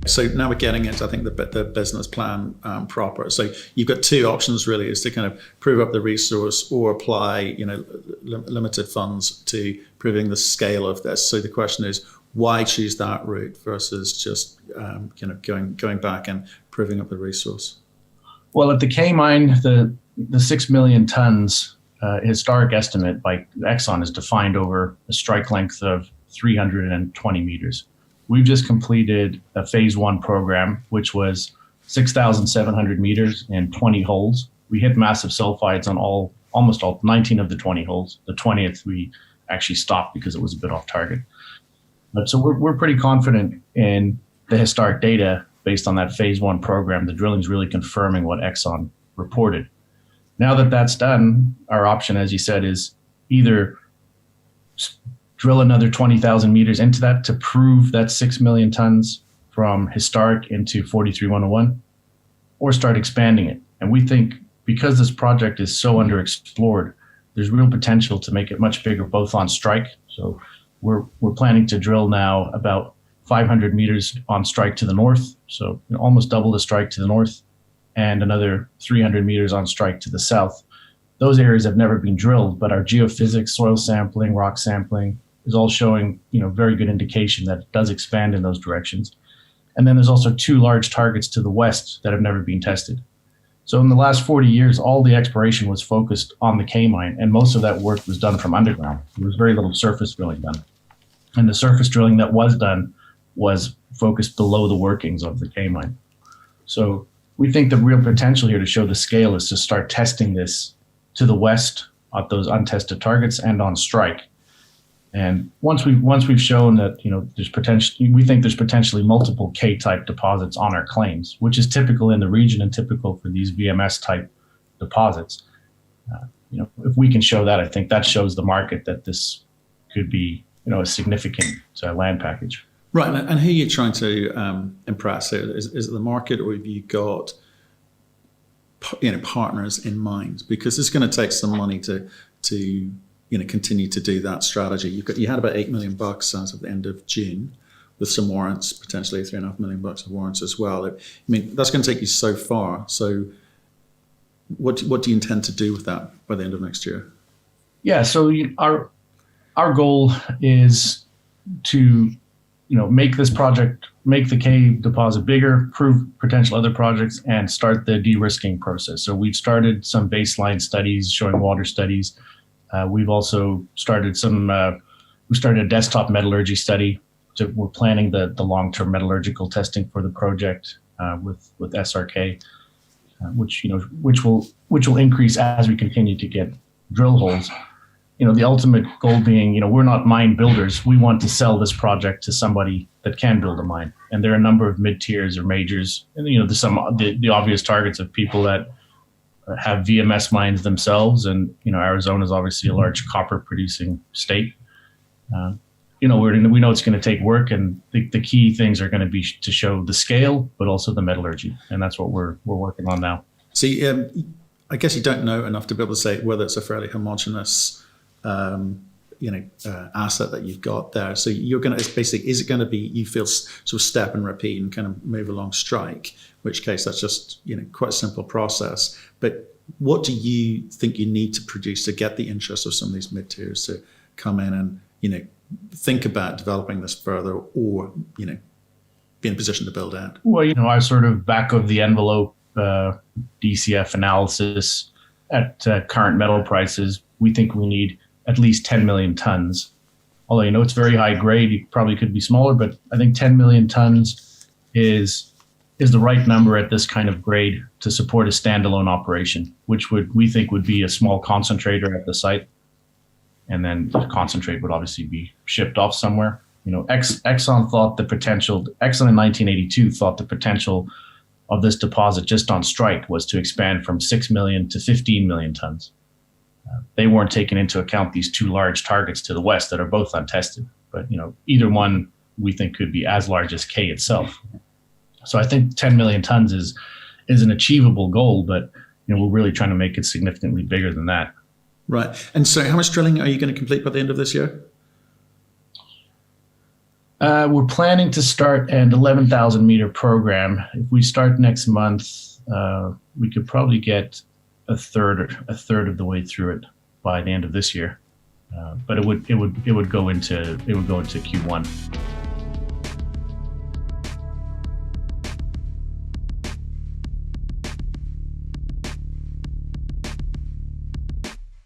So now we're getting into, I think, the business plan proper. So you've got two options really: is to kind of prove up the resource or apply, limited funds to proving the scale of this. So the question is, why choose that route versus just going back and proving up the resource? Well, at the K mine, the 6 million tons historic estimate by Exxon is defined over a strike length of 320 meters. We've just completed a phase 1 program, which was 6,700 meters and 20 holes. We hit massive sulphides on almost all 19 of the 20 holes. The 20th we actually stopped because it was a bit off target. But so we're pretty confident in the historic data based on that phase 1 program. The drilling's really confirming what Exxon reported. Now that that's done, our option, as you said, is either drill another 20,000 meters into that to prove that 6 million tons from historic into 43-101, or start expanding it. And we think because this project is so underexplored, there's real potential to make it much bigger, both on strike. So we're planning to drill now about 500 meters on strike to the north, so almost double the strike to the north, and another 300 meters on strike to the south. Those areas have never been drilled, but our geophysics, soil sampling, rock sampling is all showing, very good indication that it does expand in those directions. And then there's also 2 large targets to the west that have never been tested. So in the last 40 years, all the exploration was focused on the K mine, and most of that work was done from underground. There was very little surface drilling done. And the surface drilling that was done was focused below the workings of the K mine. So we think the real potential here to show the scale is to start testing this to the west at those untested targets and on strike. And once we've shown that there's potential, we think there's potentially multiple K-type deposits on our claims, which is typical in the region and typical for these VMS-type deposits. If we can show that, I think that shows the market that this could be a significant land package. Right, and who are you trying to impress here? Is it the market, or have you got partners in mind? Because it's going to take some money to continue to do that strategy. You had about $8 million as of the end of June, with some warrants, potentially $3.5 million of warrants as well. I mean, that's going to take you so far. So what do you intend to do with that by the end of next year? Yeah, so our goal is to make this project, make the K deposit bigger, prove potential other projects, and start the de-risking process. So we've started some baseline studies showing water studies. We've also started we started a desktop metallurgy study. So we're planning the long-term metallurgical testing for the project with SRK, which will increase as we continue to get drill holes. The ultimate goal being, we're not mine builders. We want to sell this project to somebody that can build a mine. And there are a number of mid-tiers or majors, and there's the obvious targets of people that have VMS mines themselves. And, Arizona is obviously a large copper producing state. We know it's going to take work, and the key things are going to be to show the scale, but also the metallurgy. And that's what we're working on now. See, I guess you don't know enough to be able to say whether it's a fairly homogenous asset that you've got there. So you're going to, it's basically, is it going to be, you feel sort of step and repeat and kind of move along strike, in which case that's just, quite a simple process. But what do you think you need to produce to get the interest of some of these mid-tiers to come in and, think about developing this further, or, be in a position to build out? Well, our sort of back of the envelope DCF analysis at current metal prices, we think we need at least 10 million tons. Although, it's very high grade, it probably could be smaller, but I think 10 million tons is the right number at this kind of grade to support a standalone operation, which we think would be a small concentrator at the site. And then the concentrate would obviously be shipped off somewhere. Exxon in 1982 thought the potential of this deposit just on strike was to expand from 6 million to 15 million tons. They weren't taking into account these 2 large targets to the west that are both untested. But either one we think could be as large as K itself. So I think 10 million tons is an achievable goal, but we're really trying to make it significantly bigger than that. Right. And so how much drilling are you going to complete by the end of this year? We're planning to start an 11,000 meter program. If we start next month, we could probably get a third of the way through it by the end of this year. But it would go into Q1.